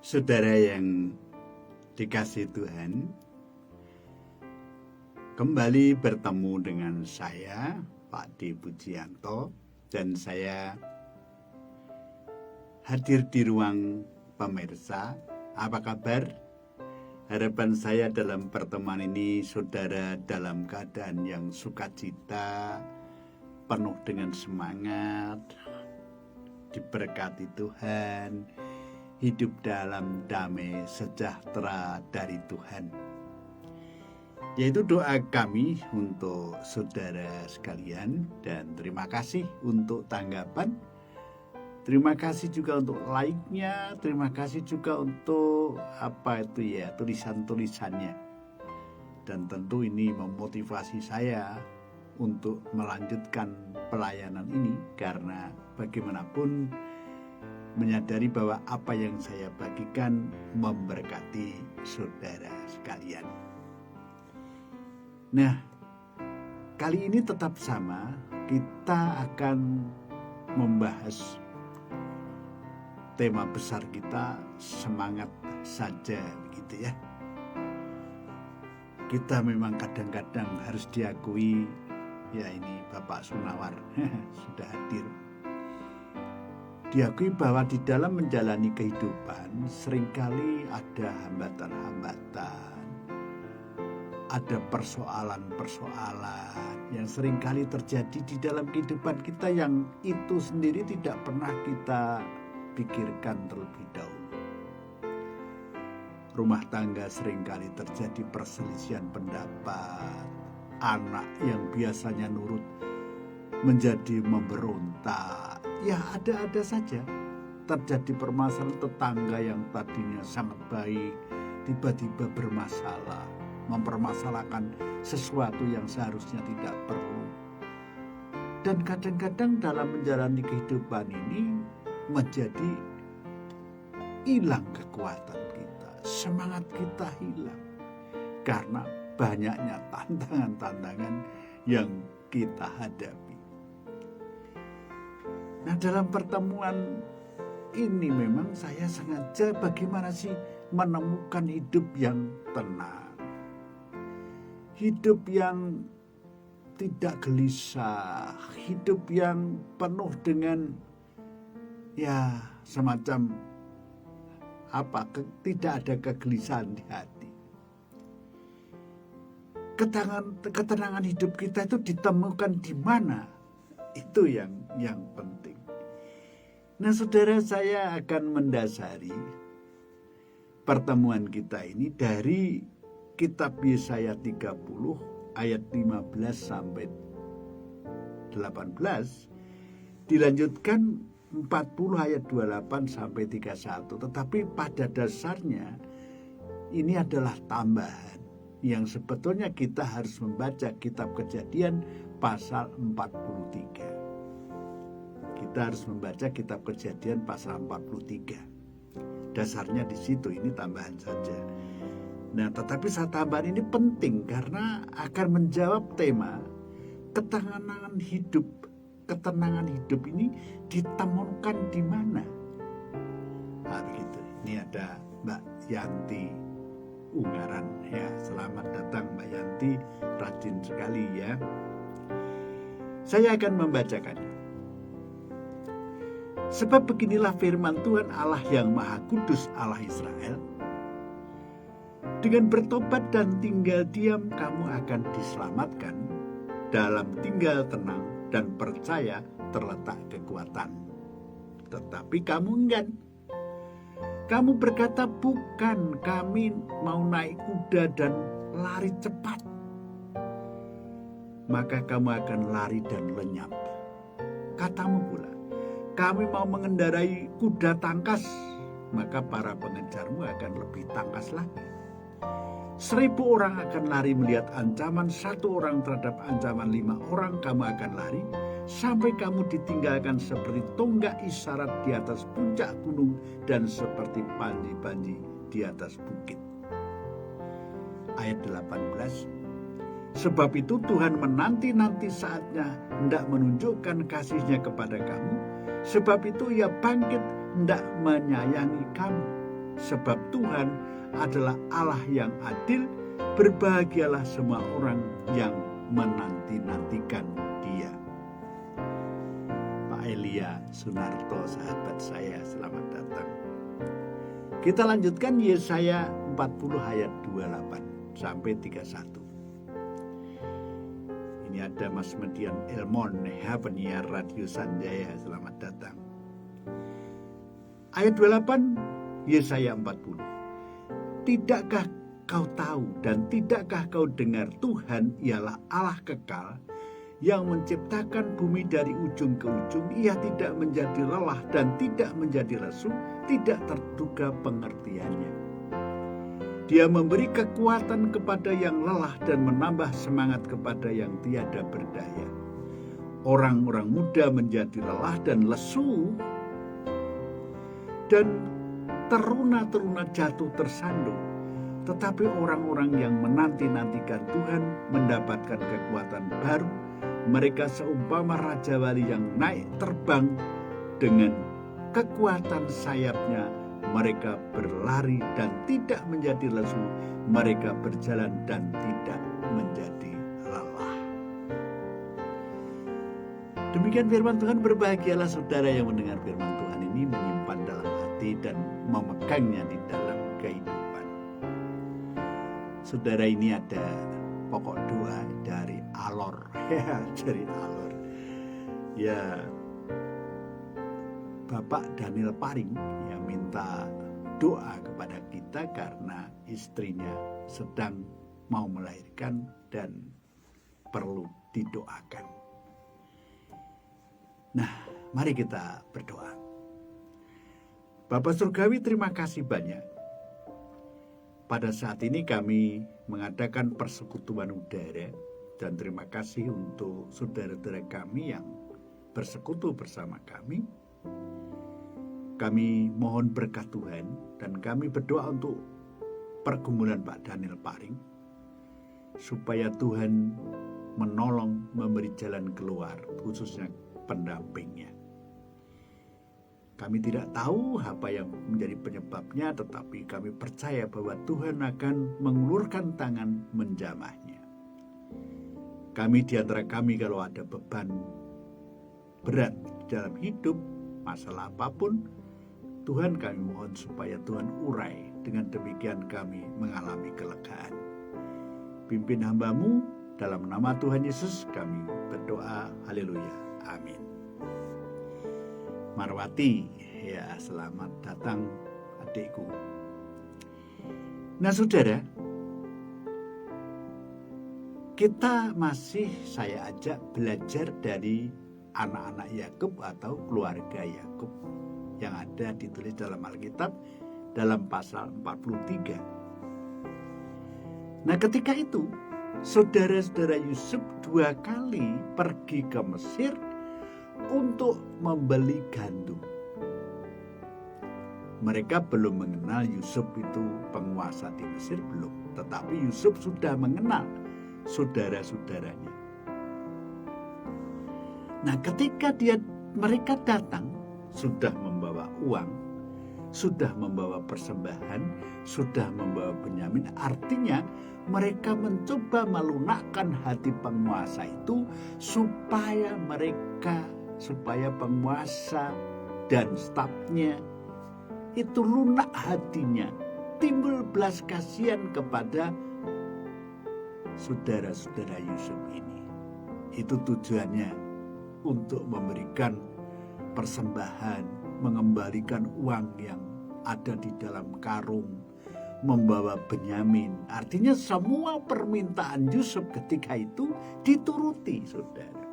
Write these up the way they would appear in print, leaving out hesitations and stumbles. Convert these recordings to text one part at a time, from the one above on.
Saudara yang dikasihi Tuhan, kembali bertemu dengan saya, Pak D. Pujianto, dan saya hadir di ruang pemirsa. Apa kabar? Harapan saya dalam pertemuan ini, saudara dalam keadaan yang sukacita, penuh dengan semangat, diberkati Tuhan, hidup dalam damai sejahtera dari Tuhan. Yaitu doa kami untuk saudara sekalian, dan terima kasih untuk tanggapan, terima kasih juga untuk like-nya, terima kasih juga untuk tulisan-tulisannya. Dan tentu ini memotivasi saya untuk melanjutkan pelayanan ini, karena bagaimanapun menyadari bahwa apa yang saya bagikan memberkati saudara sekalian. Nah, kali ini tetap sama, kita akan membahas tema besar kita, semangat saja, begitu ya. Kita memang kadang-kadang harus diakui, ya ini Bapak Sunawar sudah hadir. Diakui bahwa di dalam menjalani kehidupan seringkali ada hambatan-hambatan, ada persoalan-persoalan yang seringkali terjadi di dalam kehidupan kita yang itu sendiri tidak pernah kita pikirkan terlebih dahulu. Rumah tangga seringkali terjadi perselisihan pendapat, anak yang biasanya nurut menjadi memberontak. Ya ada saja terjadi permasalahan. Tetangga yang tadinya sangat baik tiba-tiba bermasalah, mempermasalahkan sesuatu yang seharusnya tidak perlu. Dan kadang-kadang dalam menjalani kehidupan ini menjadi hilang kekuatan kita, semangat kita hilang, karena banyaknya tantangan-tantangan yang kita hadapi. Nah, dalam pertemuan ini memang saya sengaja bagaimana sih menemukan hidup yang tenang, hidup yang tidak gelisah, hidup yang penuh dengan semacam tidak ada kegelisahan di hati. Ketenangan hidup kita itu ditemukan di mana? Itu yang penting. Nah, saudara, saya akan mendasari pertemuan kita ini dari kitab Yesaya 30 ayat 15 sampai 18, dilanjutkan 40 ayat 28 sampai 31. Tetapi pada dasarnya ini adalah tambahan yang sebetulnya kita harus membaca kitab Kejadian pasal 43. Kita harus membaca kitab Kejadian pasal 43. Dasarnya di situ, ini tambahan saja. Nah, tetapi tambahan ini penting karena akan menjawab tema ketenangan hidup. Ketenangan hidup ini ditemukan di mana? Nah, begitu. Ini ada Mbak Yanti Ungaran. Ya, selamat datang Mbak Yanti, rajin sekali ya. Saya akan membacakannya. Sebab beginilah firman Tuhan Allah yang Maha Kudus, Allah Israel. Dengan bertobat dan tinggal diam kamu akan diselamatkan. Dalam tinggal tenang dan percaya terletak kekuatan. Tetapi kamu enggan. Kamu berkata, bukan, kami mau naik kuda dan lari cepat. Maka kamu akan lari dan lenyap. Katamu pula, kami mau mengendarai kuda tangkas, maka para pengejarmu akan lebih tangkas lagi. 1000 orang akan lari melihat ancaman, 1 orang terhadap ancaman 5 orang kamu akan lari, sampai kamu ditinggalkan seperti tonggak isyarat di atas puncak gunung dan seperti panji-panji di atas bukit. Ayat 18. Sebab itu Tuhan menanti-nanti saatnya hendak menunjukkan kasih-Nya kepada kamu. Sebab itu Ia bangkit hendak menyayangi kamu. sebab Tuhan adalah Allah yang adil. Berbahagialah semua orang yang menanti-nantikan Dia. Pak Elia Sunarto, sahabat saya, selamat datang. Kita lanjutkan Yesaya 40 ayat 28 sampai 31. Ini ada Mas Median Elmon, Penyiar Radio Sanjaya, selamat datang. Ayat 28, Yesaya 40. Tidakkah kau tahu dan tidakkah kau dengar, Tuhan ialah Allah kekal yang menciptakan bumi dari ujung ke ujung. Ia tidak menjadi lelah dan tidak menjadi lesu, tidak terduga pengertiannya. Dia memberi kekuatan kepada yang lelah dan menambah semangat kepada yang tiada berdaya. Orang-orang muda menjadi lelah dan lesu, dan teruna-teruna jatuh tersandung. Tetapi orang-orang yang menanti-nantikan Tuhan mendapatkan kekuatan baru. Mereka seumpama Raja Wali yang naik terbang dengan kekuatan sayapnya. Mereka berlari dan tidak menjadi lesu. Mereka berjalan dan tidak menjadi lelah. Demikian firman Tuhan. Berbahagialah saudara yang mendengar firman Tuhan ini, menyimpan dalam hati dan memegangnya di dalam kehidupan. Saudara, ini ada pokok doa dari Alor. Dari Alor. Ya, Bapak Daniel Paring yang minta doa kepada kita karena istrinya sedang mau melahirkan dan perlu didoakan. Nah, mari kita berdoa. Bapak Surgawi, terima kasih banyak. Pada saat ini kami mengadakan persekutuan udara, dan terima kasih untuk saudara-saudara kami yang bersekutu bersama kami. Kami mohon berkat Tuhan dan kami berdoa untuk pergumulan Pak Daniel Paring, supaya Tuhan menolong, memberi jalan keluar, khususnya pendampingnya. Kami tidak tahu apa yang menjadi penyebabnya, tetapi kami percaya bahwa Tuhan akan mengulurkan tangan menjamahnya. Kami di antara kami kalau ada beban berat dalam hidup, masalah apapun, Tuhan kami mohon supaya Tuhan urai. Dengan demikian kami mengalami kelegaan. Pimpin hamba-Mu, dalam nama Tuhan Yesus kami berdoa. Haleluya. Amin. Marwati, ya, selamat datang adikku. Nah saudara, kita masih saya ajak belajar dari anak-anak Yakub atau keluarga Yakub yang ada ditulis dalam Alkitab dalam pasal 43. Nah ketika itu saudara-saudara Yusuf 2 kali pergi ke Mesir untuk membeli gandum. Mereka belum mengenal Yusuf itu penguasa di Mesir, belum. Tetapi Yusuf sudah mengenal saudara-saudaranya. Nah ketika mereka datang, sudah membawa uang, sudah membawa persembahan, sudah membawa Benyamin. Artinya mereka mencoba melunakkan hati penguasa itu supaya penguasa dan stafnya itu lunak hatinya, timbul belas kasihan kepada saudara-saudara Yusuf ini. Itu tujuannya, untuk memberikan persembahan, mengembalikan uang yang ada di dalam karung, membawa Benyamin. Artinya semua permintaan Yusuf ketika itu dituruti, saudara.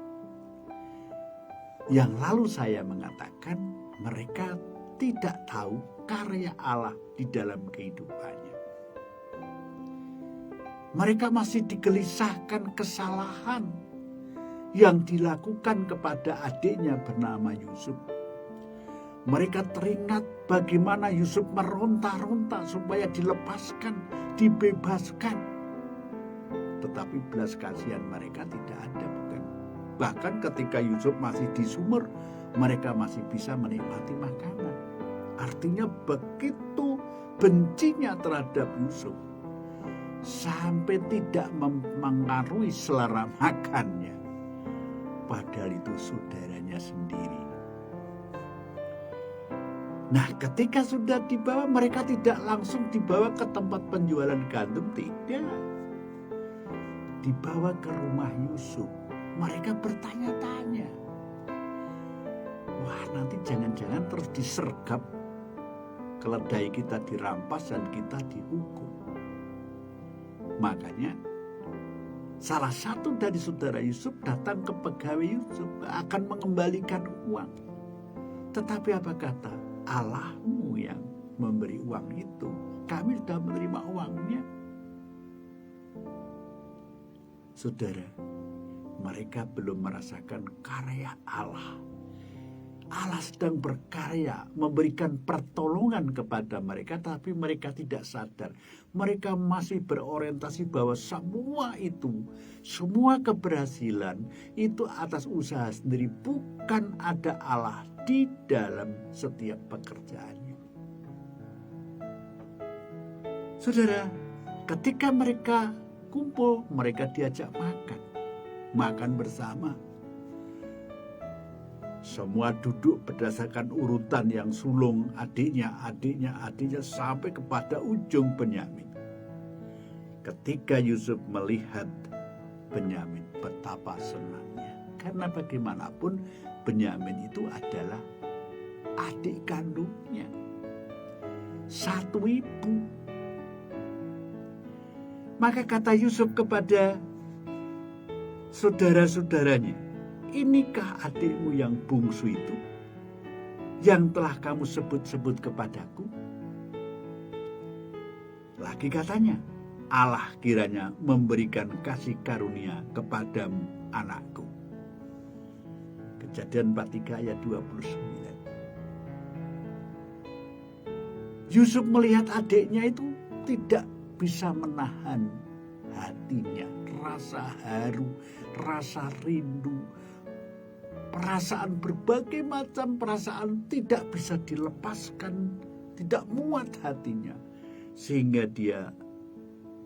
Yang lalu saya mengatakan mereka tidak tahu karya Allah di dalam kehidupannya. Mereka masih digelisahkan kesalahan yang dilakukan kepada adiknya bernama Yusuf. Mereka teringat bagaimana Yusuf meronta-ronta supaya dilepaskan, dibebaskan. Tetapi belas kasihan mereka tidak ada, bukan? Bahkan ketika Yusuf masih di sumur, mereka masih bisa menikmati makanan. Artinya begitu bencinya terhadap Yusuf sampai tidak mempengaruhi selera makannya, padahal itu saudaranya sendiri. Nah, ketika sudah dibawa, mereka tidak langsung dibawa ke tempat penjualan gandum, tidak. Dibawa ke rumah Yusuf. Mereka bertanya-tanya, wah, nanti jangan-jangan terus disergap, keledai kita dirampas dan kita dihukum. Makanya salah satu dari saudara Yusuf datang ke pegawai Yusuf akan mengembalikan uang. Tetapi apa kata? Allahmu yang memberi uang itu. Kami sudah menerima uangnya. Saudara, mereka belum merasakan karya Allah. Allah sedang berkarya, memberikan pertolongan kepada mereka, tapi mereka tidak sadar. Mereka masih berorientasi bahwa semua itu, semua keberhasilan itu atas usaha sendiri, bukan ada Allah di dalam setiap pekerjaannya. Saudara, ketika mereka kumpul, mereka diajak makan bersama. Semua duduk berdasarkan urutan yang sulung, adiknya sampai kepada ujung Benyamin. Ketika Yusuf melihat Benyamin, betapa senangnya. Karena bagaimanapun Benyamin itu adalah adik kandungnya, satu ibu. Maka kata Yusuf kepada saudara-saudaranya, inikah adikmu yang bungsu itu, yang telah kamu sebut-sebut kepadaku? Lagi katanya, Allah kiranya memberikan kasih karunia kepadamu, anakku. Kejadian 43 ayat 29. Yusuf melihat adiknya itu tidak bisa menahan hatinya, rasa haru, rasa rindu, perasaan, berbagai macam perasaan tidak bisa dilepaskan, tidak muat hatinya, sehingga dia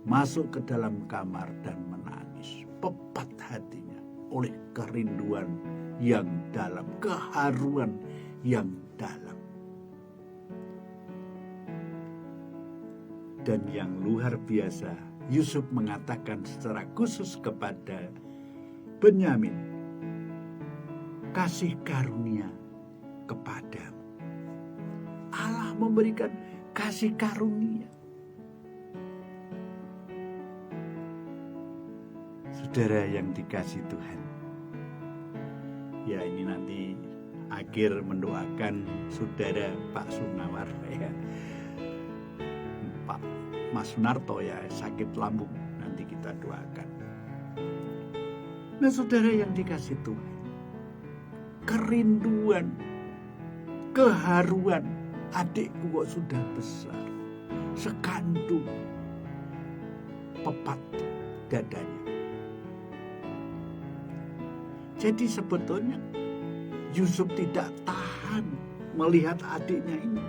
masuk ke dalam kamar dan menangis, pepat hatinya oleh kerinduan yang dalam, keharuan yang dalam. Dan yang luar biasa, Yusuf mengatakan secara khusus kepada Benyamin, kasih karunia kepadamu. Allah memberikan kasih karunia. Saudara yang dikasih Tuhan, ya ini nanti akhir mendoakan saudara Pak Sunawar, ya, Pak Mas Sunarto, ya, sakit lambung, nanti kita doakan. Nah, saudara yang dikasih Tuhan, kerinduan, keharuan, adikku kok sudah besar, sekandung, pepat dadanya. Jadi sebetulnya Yusuf tidak tahan melihat adiknya ini.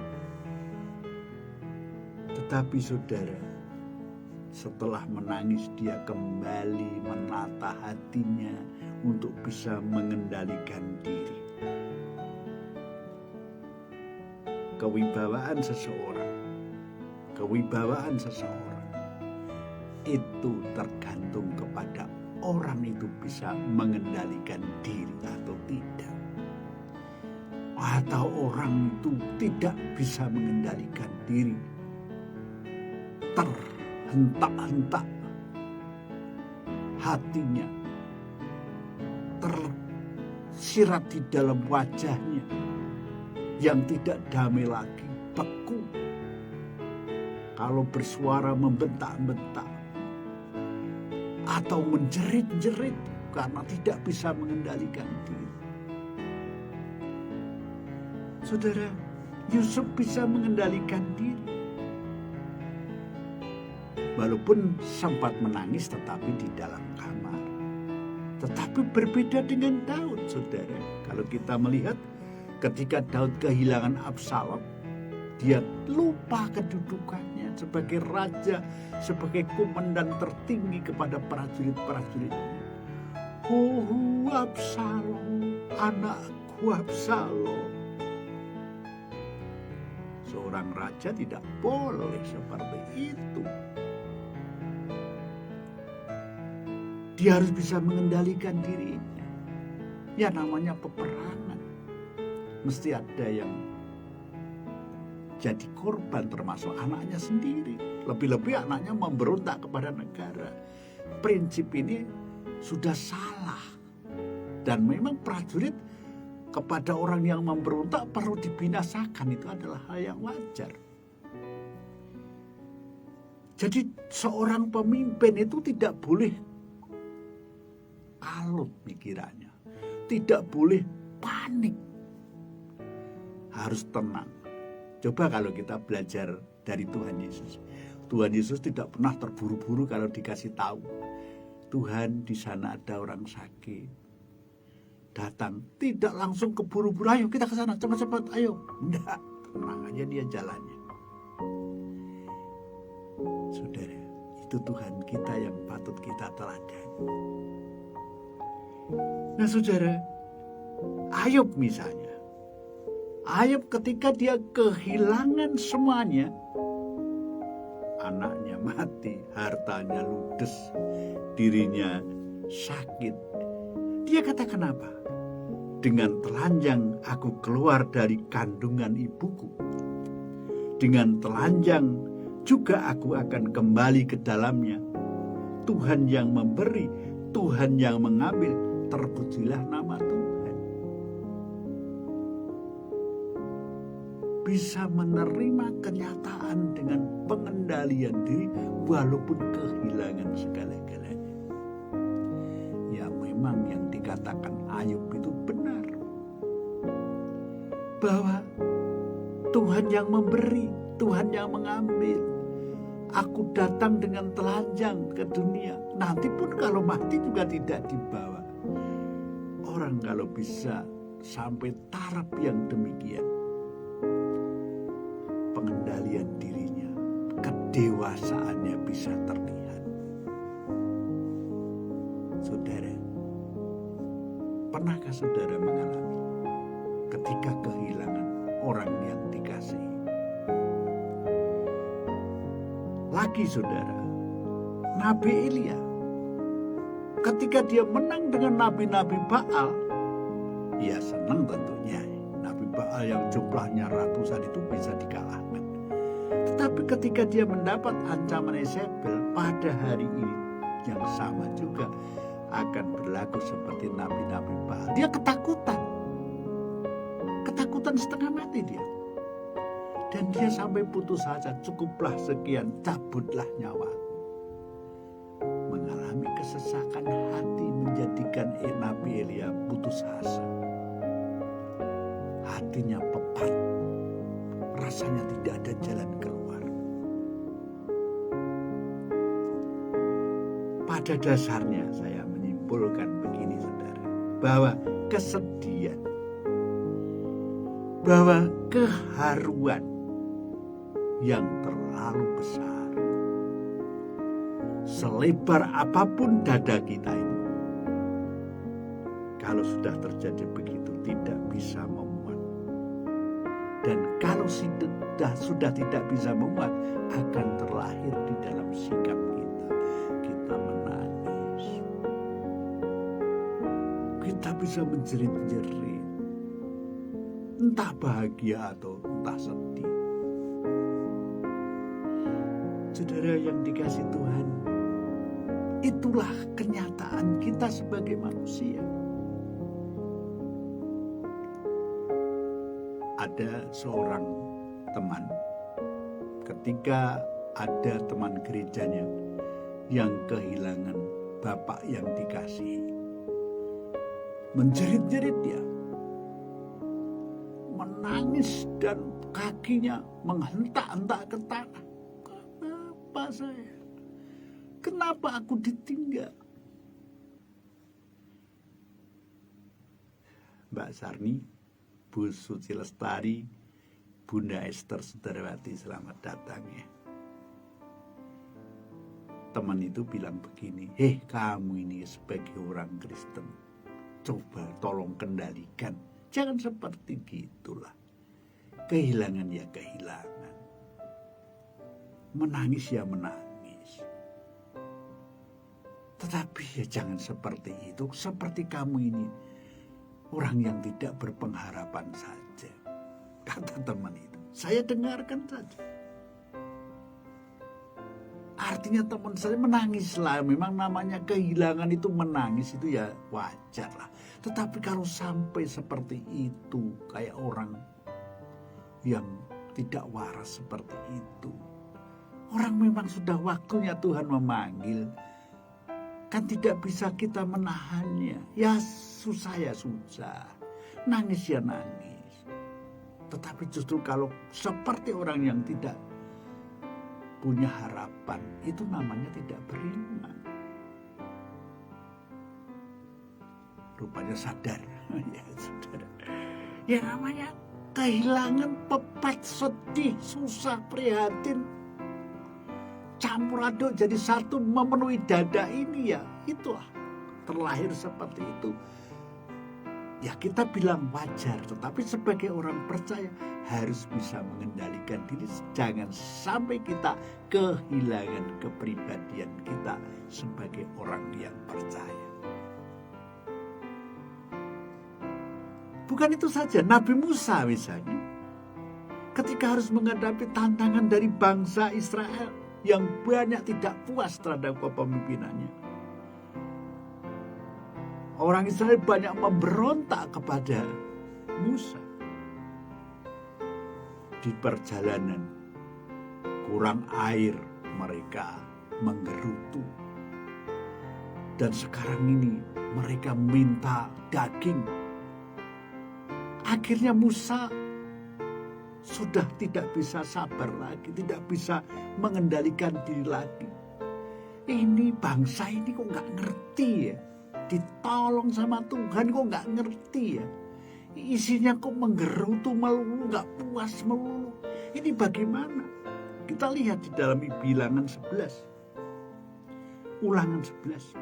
Tetapi saudara, setelah menangis dia kembali menata hatinya untuk bisa mengendalikan diri. Kewibawaan seseorang itu tergantung kepada orang itu bisa mengendalikan diri atau tidak. Atau orang itu tidak bisa mengendalikan diri, terhentak-hentak hatinya, tersirat di dalam wajahnya yang tidak damai lagi, beku. Kalau bersuara membentak-bentak atau menjerit-jerit karena tidak bisa mengendalikan diri. Saudara, Yusuf bisa mengendalikan diri. Walaupun sempat menangis tetapi di dalam kamar. Tetapi berbeda dengan Daud, saudara. Kalau kita melihat ketika Daud kehilangan Absalom, Dia lupa kedudukannya sebagai raja, sebagai komandan tertinggi kepada prajurit-prajuritnya. Absalom, anakku Absalom. Seorang raja tidak boleh seperti itu. Dia harus bisa mengendalikan dirinya. Ya namanya peperangan. Mesti ada yang jadi korban, termasuk anaknya sendiri. Lebih-lebih anaknya memberontak kepada negara. Prinsip ini sudah salah. Dan memang prajurit kepada orang yang memberontak perlu dibinasakan. Itu adalah hal yang wajar. Jadi seorang pemimpin itu tidak boleh kalut pikirannya. Tidak boleh panik. Harus tenang. Coba kalau kita belajar dari Tuhan Yesus. Tuhan Yesus tidak pernah terburu-buru kalau dikasih tahu. Tuhan, di sana ada orang sakit. Datang, tidak langsung keburu-buru. Ayo kita ke sana, cepat-cepat, ayo. Enggak, tenang aja dia jalannya. Saudara, itu Tuhan kita yang patut kita teladani. Nah saudara, Ayub misalnya. Ayub ketika dia kehilangan semuanya, anaknya mati, hartanya ludes, dirinya sakit. Dia katakan apa? Dengan telanjang aku keluar dari kandungan ibuku. Dengan telanjang juga aku akan kembali ke dalamnya. Tuhan yang memberi, Tuhan yang mengambil, terpujilah nama Tuhan. Bisa menerima kenyataan dengan pengendalian diri walaupun kehilangan segala-galanya. Ya memang yang dikatakan Ayub itu benar. Bahwa Tuhan yang memberi, Tuhan yang mengambil. Aku datang dengan telanjang ke dunia. Nanti pun kalau mati juga tidak dibawa. Orang kalau bisa sampai taraf yang demikian, pengendalian dirinya, kedewasaannya bisa terlihat. Saudara, pernahkah saudara mengalami ketika kehilangan orang yang dikasihi? Lagi saudara, Nabi Elia, ketika dia menang dengan nabi-nabi Baal, ya senang tentunya. Nabi Baal yang jumlahnya ratusan itu bisa dikalahkan. Tetapi ketika dia mendapat ancaman Yezebel, pada hari ini yang sama juga akan berlaku seperti nabi-nabi Baal. Dia ketakutan. Ketakutan setengah mati dia. Dan dia sampai putus asa, cukuplah sekian, cabutlah nyawa. Mengalami kesesakan hati menjadikan Nabi Elia putus asa. Hatinya pepat, rasanya tidak ada jalan keluar. Pada dasarnya saya menyimpulkan begini saudara, bahwa kesedihan, bahwa keharuan yang terlalu besar, selebar apapun dada kita ini, kalau sudah terjadi begitu tidak bisa memuat. Dan kalau sudah tidak bisa memuat, akan terlahir di dalam sikap kita. Kita menangis, kita bisa menjerit-jerit, entah bahagia atau entah sedih. Saudara yang dikasih Tuhan, itulah kenyataan kita sebagai manusia. Ada seorang teman, ketika ada teman gerejanya yang kehilangan bapak yang dikasihi, menjerit-jerit dia, menangis dan kakinya menghentak-hentak ke tanah. Kenapa saya? Kenapa aku ditinggal? Mbak Sarni, Bu Suci Lestari, Bunda Esther Sudrawati, selamat datang ya. Teman itu bilang begini, kamu ini sebagai orang Kristen, coba tolong kendalikan. Jangan seperti gitulah. Kehilangan ya kehilangan. Menangis ya menangis. Tetapi ya jangan seperti itu. Seperti kamu ini, orang yang tidak berpengharapan saja. Kata teman itu. Saya dengarkan saja. Artinya teman saya menangislah. Memang namanya kehilangan itu, menangis itu ya wajar lah. Tetapi kalau sampai seperti itu, kayak orang yang tidak waras seperti itu. Orang memang sudah waktunya Tuhan memanggil. Kan tidak bisa kita menahannya. Ya susah ya susah. Nangis ya nangis. Tetapi justru kalau seperti orang yang tidak punya harapan, itu namanya tidak beriman. Rupanya sadar. Ya saudara. Ya namanya kehilangan, pepat, sedih, susah, prihatin, campur aduk jadi satu memenuhi dada ini ya. Itulah terlahir seperti itu. Ya kita bilang wajar, tetapi sebagai orang percaya harus bisa mengendalikan diri. Jangan sampai kita kehilangan kepribadian kita sebagai orang yang percaya. Bukan itu saja, Nabi Musa misalnya, ketika harus menghadapi tantangan dari bangsa Israel yang banyak tidak puas terhadap kepemimpinannya. Orang Israel banyak memberontak kepada Musa. Di perjalanan, kurang air, mereka menggerutu. Dan sekarang ini mereka minta daging. Akhirnya Musa sudah tidak bisa sabar lagi, tidak bisa mengendalikan diri lagi. Ini bangsa ini kok nggak ngerti ya, ditolong sama Tuhan kok nggak ngerti ya, isinya kok menggerutu melulu, nggak puas melulu. Ini bagaimana? Kita lihat di dalam Bilangan 11, Ulangan 11.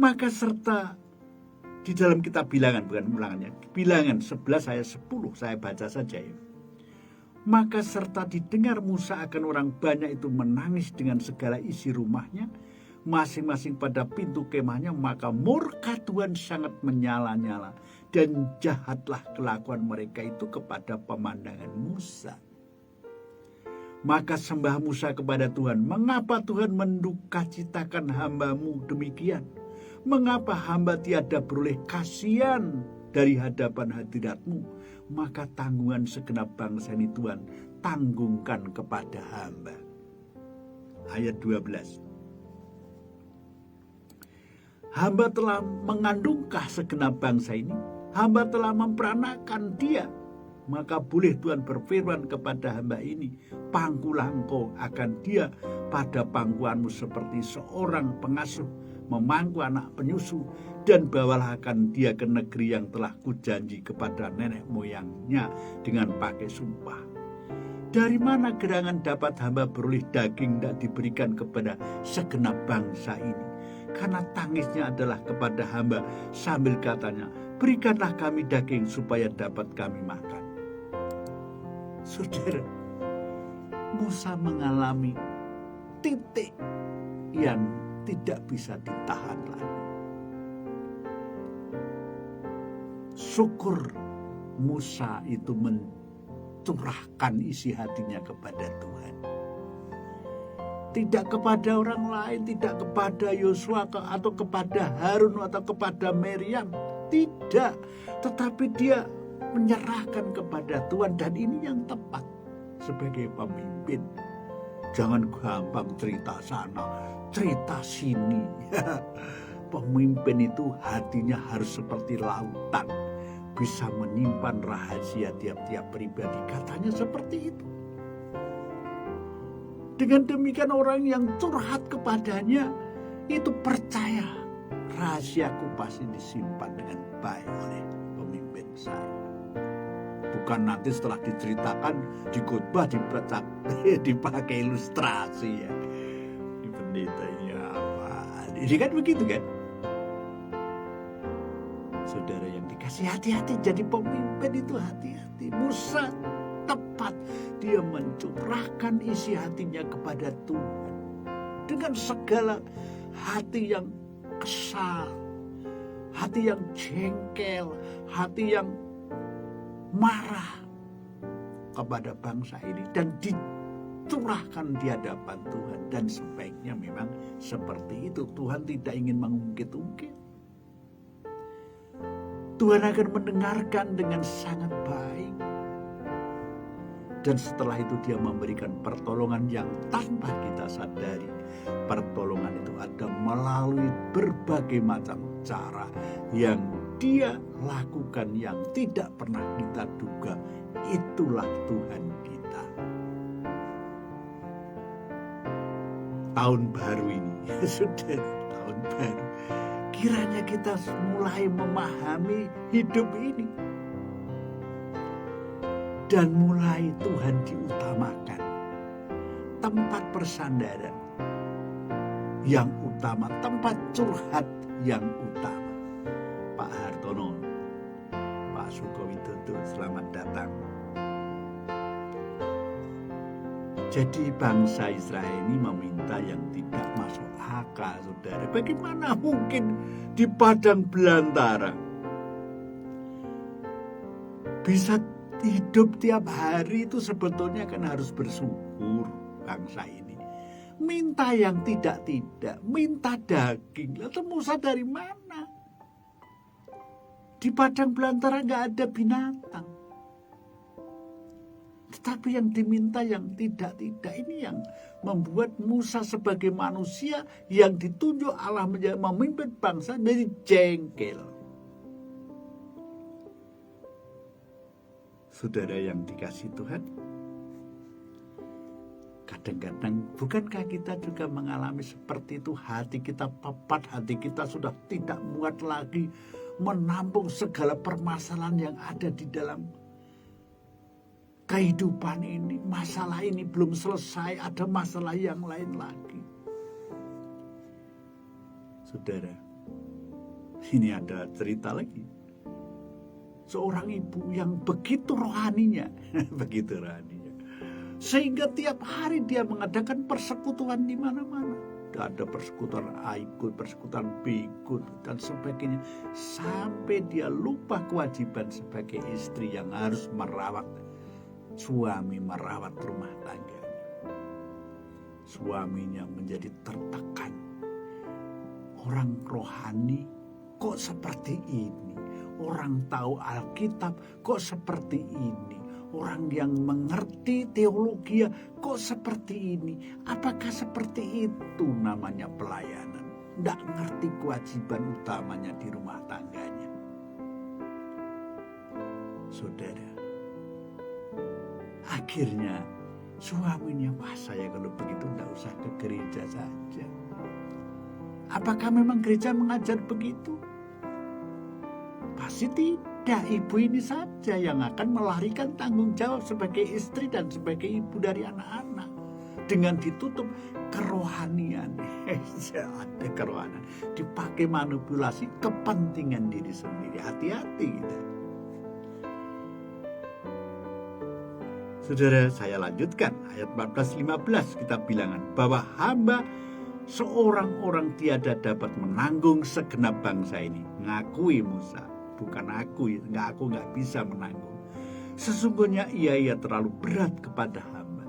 Maka serta di dalam kitab Bilangan, bukan ulangannya, Bilangan 11 ayat 10, saya baca saja ya. Maka serta didengar Musa akan orang banyak itu menangis dengan segala isi rumahnya, masing-masing pada pintu kemahnya, maka murka Tuhan sangat menyala-nyala, dan jahatlah kelakuan mereka itu kepada pemandangan Musa. Maka sembah Musa kepada Tuhan, mengapa Tuhan mendukacitakan hamba-Mu demikian? Mengapa hamba tiada beroleh kasihan dari hadapan hadirat-Mu? Maka tanggungan segenap bangsa ini Tuhan tanggungkan kepada hamba. Ayat 12. Hamba telah mengandungkah segenap bangsa ini? Hamba telah memperanakan dia. Maka boleh Tuhan berfirman kepada hamba ini, pangkulah engkau akan dia pada pangkuanmu seperti seorang pengasuh memangku anak penyusu, dan bawalah akan dia ke negeri yang telah kujanji kepada nenek moyangnya dengan pakai sumpah. Dari mana gerangan dapat hamba beroleh daging tidak diberikan kepada segenap bangsa ini? Karena tangisnya adalah kepada hamba sambil katanya, berikanlah kami daging supaya dapat kami makan. Saudara, Musa mengalami titik yang tidak bisa ditahan lagi. Syukur Musa itu mencurahkan isi hatinya kepada Tuhan. Tidak kepada orang lain, tidak kepada Yosua atau kepada Harun atau kepada Miriam. Tidak, tetapi dia menyerahkan kepada Tuhan, dan ini yang tepat sebagai pemimpin. Jangan gampang cerita sana, cerita sini. Pemimpin itu hatinya harus seperti lautan, bisa menyimpan rahasia tiap-tiap pribadi. Katanya seperti itu. Dengan demikian orang yang curhat kepadanya itu percaya rahasiaku pasti disimpan dengan baik oleh pemimpin saya. bukan nanti setelah diceritakan di khotbah dipakai ilustrasi ya. Di pendeta ini apa? Ini kan begitu kan? Saudara yang dikasih, hati-hati jadi pemimpin itu, hati-hati. Musa tepat, dia mencurahkan isi hatinya kepada Tuhan dengan segala hati yang kesal, hati yang jengkel, hati yang marah kepada bangsa ini, dan dicurahkan di hadapan Tuhan. Dan sebaiknya memang seperti itu. Tuhan tidak ingin mengungkit-ungkit. Tuhan akan mendengarkan dengan sangat baik. Dan setelah itu dia memberikan pertolongan yang tanpa kita sadari. Pertolongan itu ada melalui berbagai macam cara yang dia lakukan yang tidak pernah kita duga. Itulah Tuhan kita. Tahun baru ini, sudah tahun baru. Kiranya kita mulai memahami hidup ini. Dan mulai Tuhan diutamakan. Tempat persandaran yang utama, tempat curhat yang utama. Pak Hartono, Pak Sukowidodo, selamat datang. Jadi bangsa Israel ini meminta yang tidak masuk akal, saudara. Bagaimana mungkin di padang belantara bisa hidup tiap hari? Itu sebetulnya kan harus bersyukur bangsa ini. Minta yang tidak-tidak, minta daging. Lalu Musa dari mana? Di padang belantara nggak ada binatang. Tetapi yang diminta yang tidak-tidak, ini yang membuat Musa sebagai manusia yang ditunjuk Allah menjadi memimpin bangsa menjadi jengkel. Saudara yang dikasih Tuhan, kadang-kadang bukankah kita juga mengalami seperti itu? Hati kita pepat, hati kita sudah tidak muat lagi menampung segala permasalahan yang ada di dalam kehidupan ini. Masalah ini belum selesai, ada masalah yang lain lagi. Saudara, ini ada cerita lagi. Seorang ibu yang begitu rohaninya, begitu rohaninya, sehingga tiap hari dia mengadakan persekutuan di mana-mana. Ada persekutuan A ikut, persekutuan B ikut, dan sebagainya. Sampai dia lupa kewajiban sebagai istri yang harus merawat suami, merawat rumah tangganya. Suaminya menjadi tertekan. Orang rohani kok seperti ini? Orang tahu Alkitab kok seperti ini? Orang yang mengerti teologi kok seperti ini? Apakah seperti itu namanya pelayanan? Tidak ngerti kewajiban utamanya di rumah tangganya. Saudara, akhirnya suaminya, wah saya kalau begitu tidak usah ke gereja saja. Apakah memang gereja mengajar begitu? Pasti tidak. Ibu ini saja yang akan melarikan tanggung jawab sebagai istri dan sebagai ibu dari anak-anak. Dengan ditutup kerohanian. Ada kerohanian. Dipakai manipulasi kepentingan diri sendiri. Hati-hati kita. Saudara, saya lanjutkan ayat 14-15 kita bilangan bahwa hamba seorang orang tiada dapat menanggung segenap bangsa ini. Ngakui Musa, bukan aku nggak bisa menanggung. Sesungguhnya ia terlalu berat kepada hamba.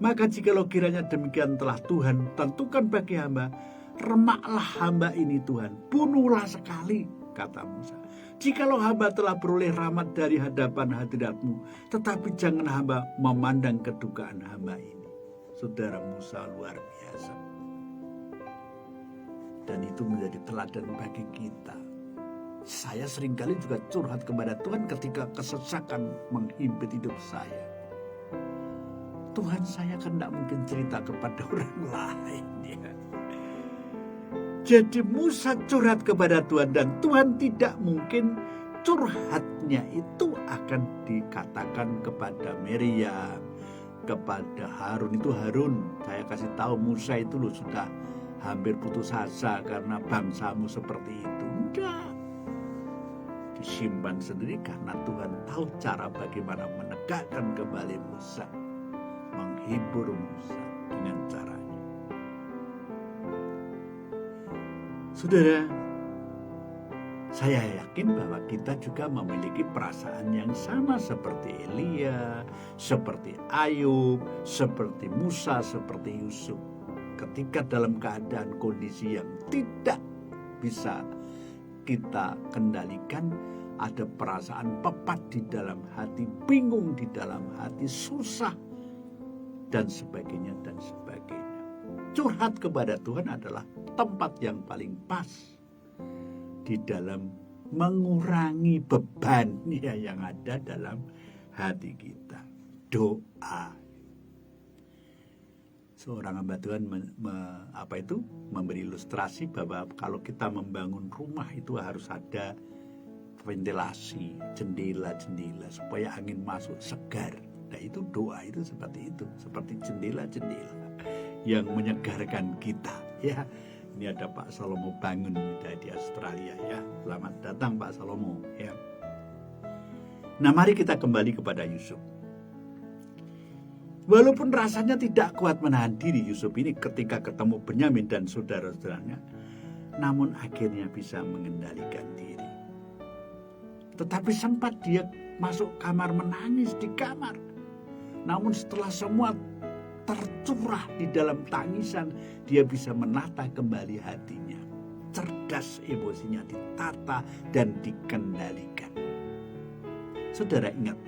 Maka jikalau kiranya demikian telah Tuhan tentukan bagi hamba, remaklah hamba ini Tuhan, bunuhlah sekali, kata Musa. Jikalau hamba telah beroleh rahmat dari hadapan hadirat-Mu, tetapi jangan hamba memandang kedukaan hamba ini. Saudara, Musa luar biasa. Dan itu menjadi teladan bagi kita. Saya seringkali juga curhat kepada Tuhan ketika kesesakan menghimpit hidup saya. Tuhan, saya kan tidak mungkin cerita kepada orang lain. Ya. Jadi Musa curhat kepada Tuhan dan Tuhan tidak mungkin curhatnya itu akan dikatakan kepada Miriam, kepada Harun. Itu Harun, saya kasih tahu, Musa itu loh sudah hampir putus asa karena bangsamu seperti itu. Enggak, disimpan sendiri karena Tuhan tahu cara bagaimana menegakkan kembali Musa, menghibur Musa dengan caranya. Saudara, saya yakin bahwa kita juga memiliki perasaan yang sama seperti Elia, seperti Ayub, seperti Musa, seperti Yusuf. Ketika dalam keadaan kondisi yang tidak bisa kita kendalikan, ada perasaan pepat di dalam hati, bingung di dalam hati, susah, dan sebagainya, dan sebagainya. Curhat kepada Tuhan adalah tempat yang paling pas di dalam mengurangi beban yang ada dalam hati kita. Doa. Seorang hamba Tuhan memberi ilustrasi bahwa kalau kita membangun rumah itu harus ada ventilasi, jendela-jendela supaya angin masuk segar. Nah, itu doa itu seperti itu, seperti jendela-jendela yang menyegarkan kita, ya. Ini ada Pak Salomo Bangun di Australia, ya. Selamat datang Pak Salomo, ya. Nah, mari kita kembali kepada Yusuf. Walaupun rasanya tidak kuat menahan diri Yusuf ini ketika ketemu Benyamin dan saudara-saudaranya, namun akhirnya bisa mengendalikan diri. Tetapi sempat dia masuk kamar menangis di kamar. Namun setelah semua tercurah di dalam tangisan, dia bisa menata kembali hatinya. Cerdas, emosinya ditata dan dikendalikan. Saudara ingat,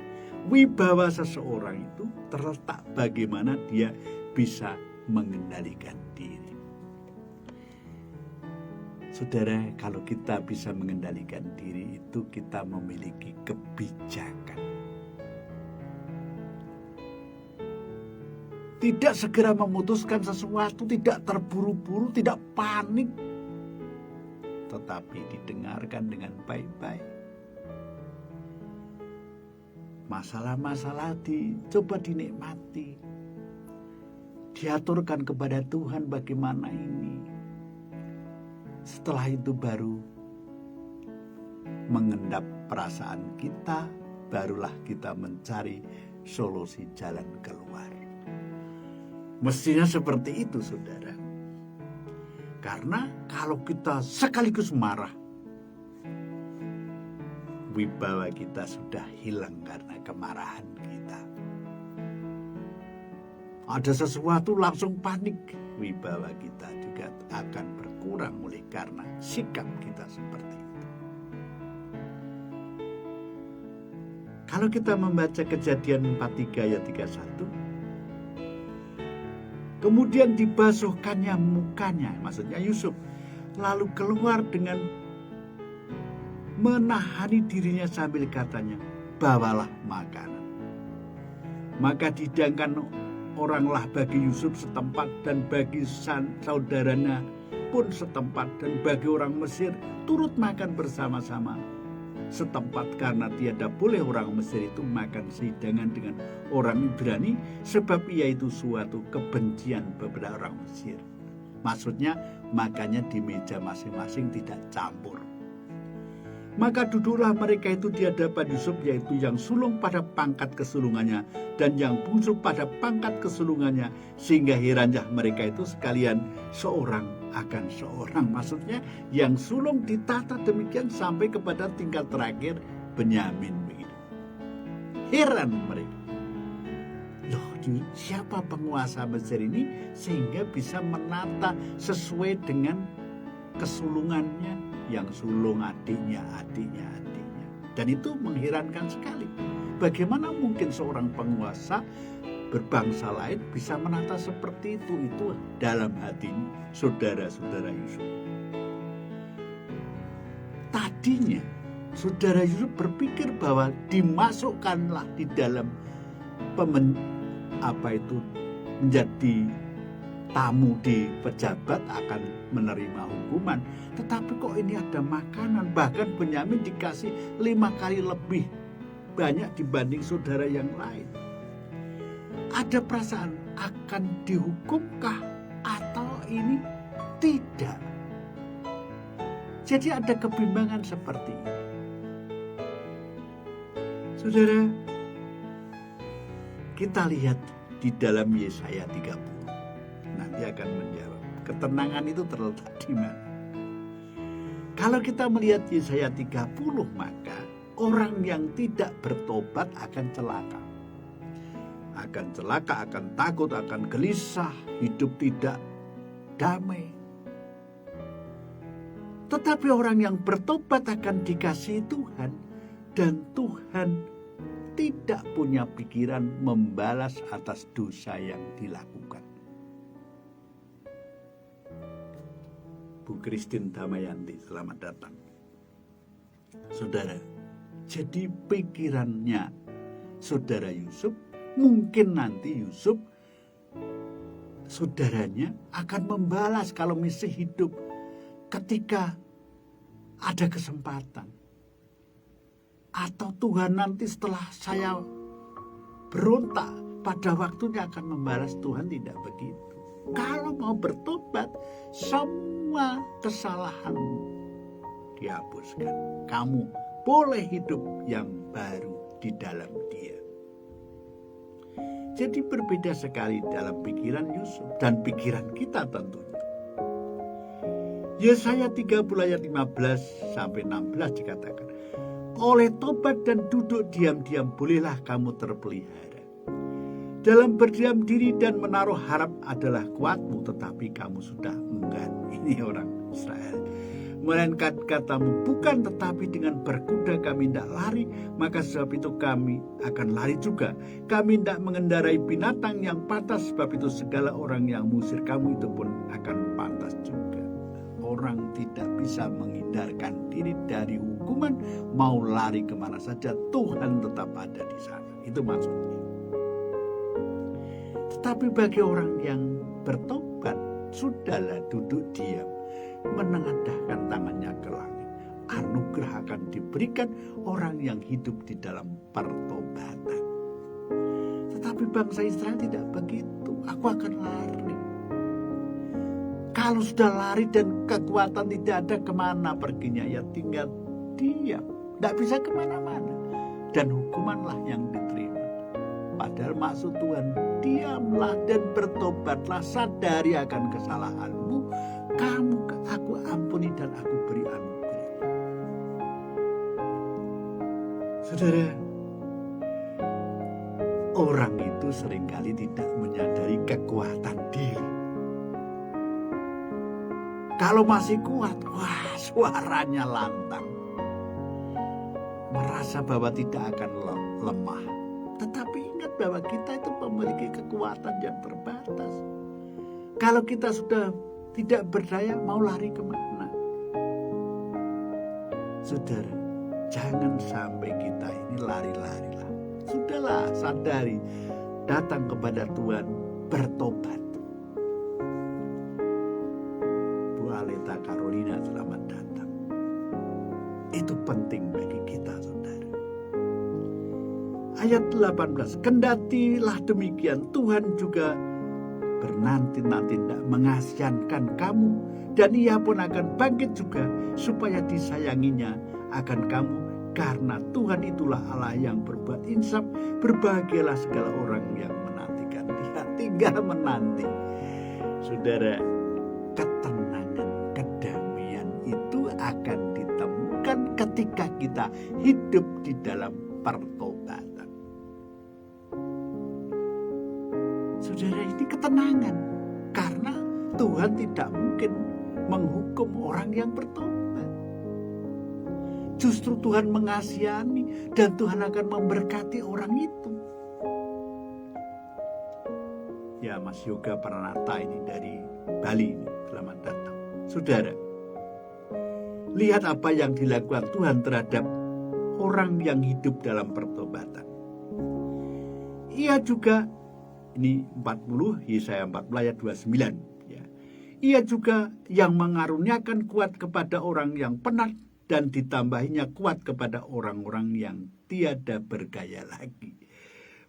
wibawa seseorang itu terletak bagaimana dia bisa mengendalikan diri. Saudara, kalau kita bisa mengendalikan diri itu kita memiliki kebijakan. Tidak segera memutuskan sesuatu, tidak terburu-buru, tidak panik. Tetapi didengarkan dengan baik-baik. Masalah-masalah coba dinikmati. Diaturkan kepada Tuhan bagaimana ini. Setelah itu baru mengendap perasaan kita, barulah kita mencari solusi jalan keluar. Mestinya seperti itu, saudara. Karena kalau kita sekaligus marah, wibawa kita sudah hilang karena kemarahan kita. Ada sesuatu langsung panik, wibawa kita juga akan berkurang oleh karena sikap kita seperti itu. Kalau kita membaca Kejadian 43 ayat 31, kemudian dibasuhkannya mukanya, maksudnya Yusuf, lalu keluar dengan menahani dirinya sambil katanya, bawalah makanan. Maka dihidangkan oranglah bagi Yusuf setempat dan bagi saudaranya pun setempat dan bagi orang Mesir turut makan bersama-sama setempat, karena tiada boleh orang Mesir itu makan sehidangan dengan orang Ibrani, sebab ia itu suatu kebencian kepada orang Mesir. Maksudnya makannya di meja masing-masing, tidak campur. Maka duduklah mereka itu di hadapan Yusuf, yaitu yang sulung pada pangkat kesulungannya dan yang bungsu pada pangkat kesulungannya, sehingga heranlah mereka itu sekalian seorang akan seorang. Maksudnya yang sulung ditata demikian sampai kepada tingkat terakhir Benyamin begitu. Heran mereka. Loh, siapa penguasa Mesir ini sehingga bisa menata sesuai dengan kesulungannya, yang sulung adiknya. Dan itu mengherankan sekali. Bagaimana mungkin seorang penguasa berbangsa lain bisa menata seperti itu? Itu dalam hati saudara-saudara Yusuf. Tadinya saudara Yusuf berpikir bahwa dimasukkanlah di dalam menjadi tamu di pejabat akan menerima hukuman. Tetapi kok ini ada makanan, bahkan Benyamin dikasih 5 kali lebih banyak dibanding saudara yang lain. Ada perasaan akan dihukumkah atau ini tidak? Jadi ada kebimbangan seperti ini. Saudara, kita lihat di dalam Yesaya 30. Nanti akan menjawab, ketenangan itu terletak di mana? Kalau kita melihat Yesaya 30, maka orang yang tidak bertobat akan celaka. Akan celaka, akan takut, akan gelisah, hidup tidak damai. Tetapi orang yang bertobat akan dikasihi Tuhan, dan Tuhan tidak punya pikiran membalas atas dosa yang dilakukan. Bu Christine Damayanti, selamat datang. Saudara, jadi pikirannya saudara Yusuf, mungkin nanti Yusuf, saudaranya akan membalas kalau masih hidup ketika ada kesempatan. Atau Tuhan nanti setelah saya berontak, pada waktunya akan membalas. Tuhan tidak begitu. Kalau mau bertobat, semua kesalahanmu dihapuskan. Kamu boleh hidup yang baru di dalam Dia. Jadi berbeda sekali dalam pikiran Yusuf dan pikiran kita tentunya. Yesaya 30 ayat 15 sampai 16 dikatakan, oleh tobat dan duduk diam-diam bolehlah kamu terpelihara. Dalam berdiam diri dan menaruh harap adalah kuatmu, tetapi kamu sudah enggan. Ini orang Israel. Melainkan katamu, bukan, tetapi dengan berkuda kami tidak lari, maka sebab itu kami akan lari juga. Kami tidak mengendarai binatang yang pantas, sebab itu segala orang yang mengusir kamu itu pun akan pantas juga. Orang tidak bisa menghindarkan diri dari hukuman, mau lari kemana saja, Tuhan tetap ada di sana. Itu maksudnya. Tetapi bagi orang yang bertobat, sudahlah duduk diam, menengadahkan tangannya ke langit. Anugerah akan diberikan orang yang hidup di dalam pertobatan. Tetapi bangsa Israel tidak begitu. Aku akan lari. Kalau sudah lari dan kekuatan tidak ada, kemana perginya? Ya tinggal diam. Tidak bisa kemana-mana. Dan hukumanlah yang diterima. Padahal maksud Tuhan, diamlah dan bertobatlah, sadari akan kesalahanmu. Aku ampuni dan aku beri anugerah. Saudara, orang itu seringkali tidak menyadari kekuatan diri. Kalau masih kuat, wah, suaranya lantang. Merasa bahwa tidak akan lemah. Tetapi ingat bahwa kita itu memiliki kekuatan yang terbatas. Kalau kita sudah tidak berdaya, mau lari kemana? Saudara, jangan sampai kita ini lari-larilah. Sudahlah, sadari, datang kepada Tuhan, bertobat. Aleta Carolina, selamat datang. Itu penting bagi kita, saudara. Ayat 18, kendatilah demikian, Tuhan juga bernanti-nanti tidak mengasihankan kamu, dan Ia pun akan bangkit juga, supaya disayanginya akan kamu, karena Tuhan itulah Allah yang berbuat insaf. Berbahagialah segala orang yang menantikan Dia. Tinggal menanti. Saudara, ketenangan, kedamaian itu akan ditemukan ketika kita hidup di dalam pertobatan. Saudara, ini ketenangan karena Tuhan tidak mungkin menghukum orang yang bertobat. Justru Tuhan mengasihani dan Tuhan akan memberkati orang itu. Ya, Mas Yoga Pranata ini dari Bali, selamat datang. Saudara, lihat apa yang dilakukan Tuhan terhadap orang yang hidup dalam pertobatan. Ia juga ini 40, Yesaya 40 ayat 29 ya. Ia juga yang mengaruniakan kuat kepada orang yang penat dan ditambahinya kuat kepada orang-orang yang tiada bergaya lagi.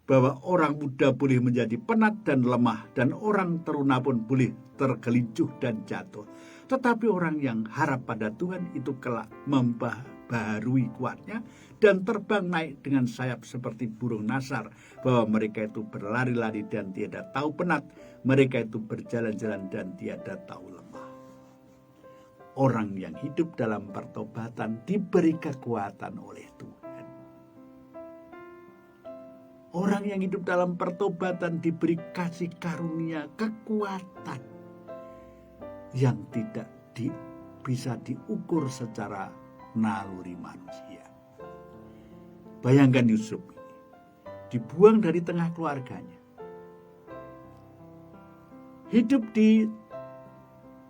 Bahwa orang muda boleh menjadi penat dan lemah, dan orang teruna pun boleh tergelincir dan jatuh. Tetapi orang yang harap pada Tuhan itu kelak membaharui kuatnya dan terbang naik dengan sayap seperti burung nasar. Bahwa mereka itu berlari-lari dan tiada tahu penat, mereka itu berjalan-jalan dan tiada tahu lemah. Orang yang hidup dalam pertobatan diberi kekuatan oleh Tuhan. Orang yang hidup dalam pertobatan diberi kasih karunia, kekuatan yang tidak bisa diukur secara naluri manusia. Bayangkan Yusuf ini, dibuang dari tengah keluarganya. Hidup di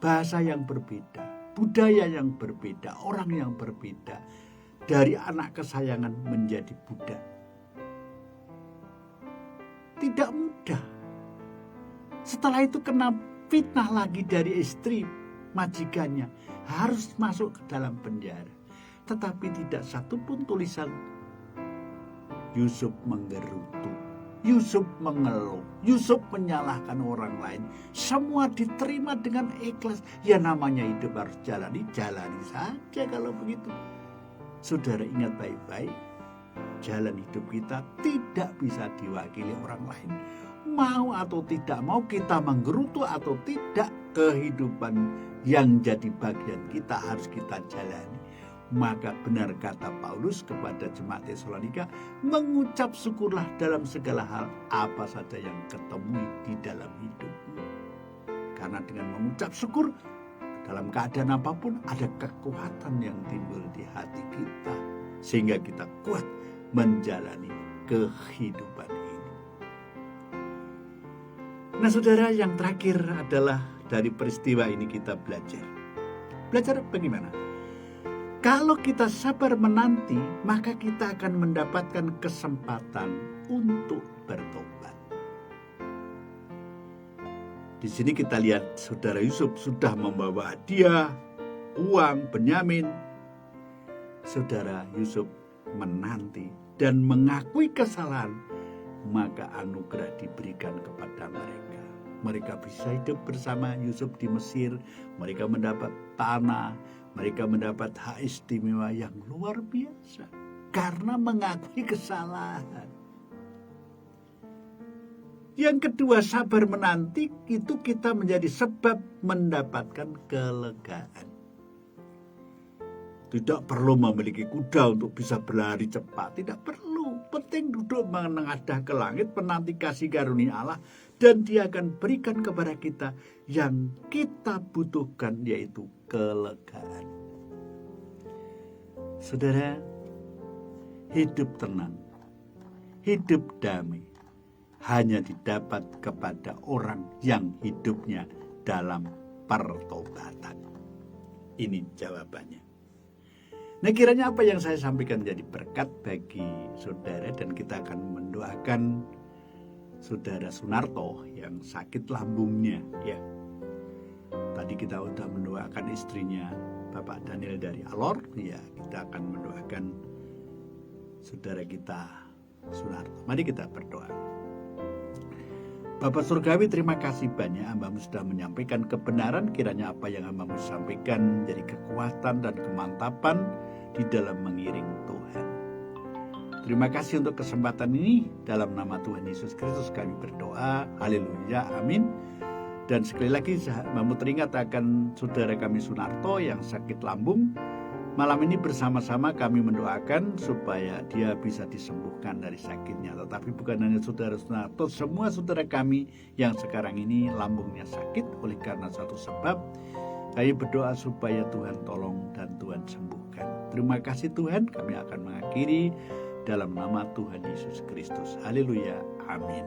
bahasa yang berbeda, budaya yang berbeda, orang yang berbeda. Dari anak kesayangan menjadi budak. Tidak mudah. Setelah itu kena fitnah lagi dari istri majikannya. Harus masuk ke dalam penjara. Tetapi tidak satupun tulisan Yusuf menggerutu, Yusuf mengeluh, Yusuf menyalahkan orang lain. Semua diterima dengan ikhlas. Ya namanya hidup harus jalani saja kalau begitu. Saudara ingat baik-baik. Jalan hidup kita tidak bisa diwakili orang lain. Mau atau tidak mau, kita menggerutu atau tidak, kehidupan yang jadi bagian kita harus kita jalani. Maka benar kata Paulus kepada jemaat Tesalonika, mengucap syukurlah dalam segala hal apa saja yang ketemui di dalam hidupmu. Karena dengan mengucap syukur, dalam keadaan apapun ada kekuatan yang timbul di hati kita. Sehingga kita kuat menjalani kehidupan ini. Nah saudara, yang terakhir adalah dari peristiwa ini kita belajar. Belajar bagaimana? Kalau kita sabar menanti, maka kita akan mendapatkan kesempatan untuk bertobat. Di sini kita lihat saudara Yusuf sudah membawa hadiah, uang, Benyamin. Saudara Yusuf menanti dan mengakui kesalahan, maka anugerah diberikan kepada mereka. Mereka bisa hidup bersama Yusuf di Mesir. Mereka mendapat tanah, mereka mendapat hak istimewa yang luar biasa karena mengakui kesalahan. Yang kedua, sabar menanti itu kita menjadi sebab mendapatkan kelegaan. Tidak perlu memiliki kuda untuk bisa berlari cepat. Tidak perlu. Penting duduk menengadah ke langit, menanti kasih karunia Allah. Dan Dia akan berikan kepada kita yang kita butuhkan, yaitu kelegaan. Saudara, hidup tenang, hidup damai, hanya didapat kepada orang yang hidupnya dalam pertobatan. Ini jawabannya. Nah, kiranya apa yang saya sampaikan menjadi berkat bagi saudara, dan kita akan mendoakan saudara Sunarto yang sakit lambungnya ya. Tadi kita sudah mendoakan istrinya Bapak Daniel dari Alor ya, kita akan mendoakan saudara kita Sunarto. Mari kita berdoa. Bapak Surgawi, terima kasih banyak hamba-Mu sudah menyampaikan kebenaran. Kiranya apa yang hamba-Mu sampaikan menjadi kekuatan dan kemantapan di dalam mengiring Tuhan. Terima kasih untuk kesempatan ini. Dalam nama Tuhan Yesus Kristus kami berdoa. Haleluya, amin. Dan sekali lagi hamba-Mu teringat akan saudara kami Sunarto yang sakit lambung. Malam ini bersama-sama kami mendoakan supaya dia bisa disembuhkan dari sakitnya. Tetapi bukan hanya saudara Sunarto, semua saudara kami yang sekarang ini lambungnya sakit oleh karena satu sebab. Kami berdoa supaya Tuhan tolong dan Tuhan sembuhkan. Terima kasih Tuhan, kami akan mengakhiri dalam nama Tuhan Yesus Kristus. Haleluya, amin.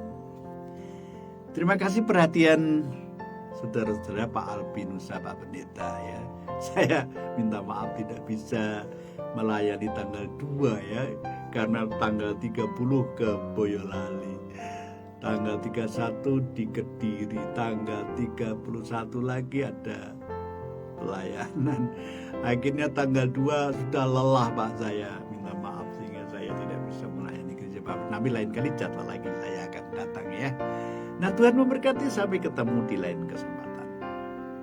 Terima kasih perhatian saudara-saudara Pak Albinusa, Pak Pendeta ya. Saya minta maaf tidak bisa melayani tanggal 2 ya, karena tanggal 30 ke Boyolali. tanggal 31 di Kediri, tanggal 31 lagi ada pelayanan. Akhirnya tanggal 2 sudah lelah Pak, saya minta maaf sehingga saya tidak bisa melayani gereja Pak. Tapi lain kali jadwal lagi saya akan datang ya. Nah, Tuhan memberkati, sampai ketemu di lain kesempatan.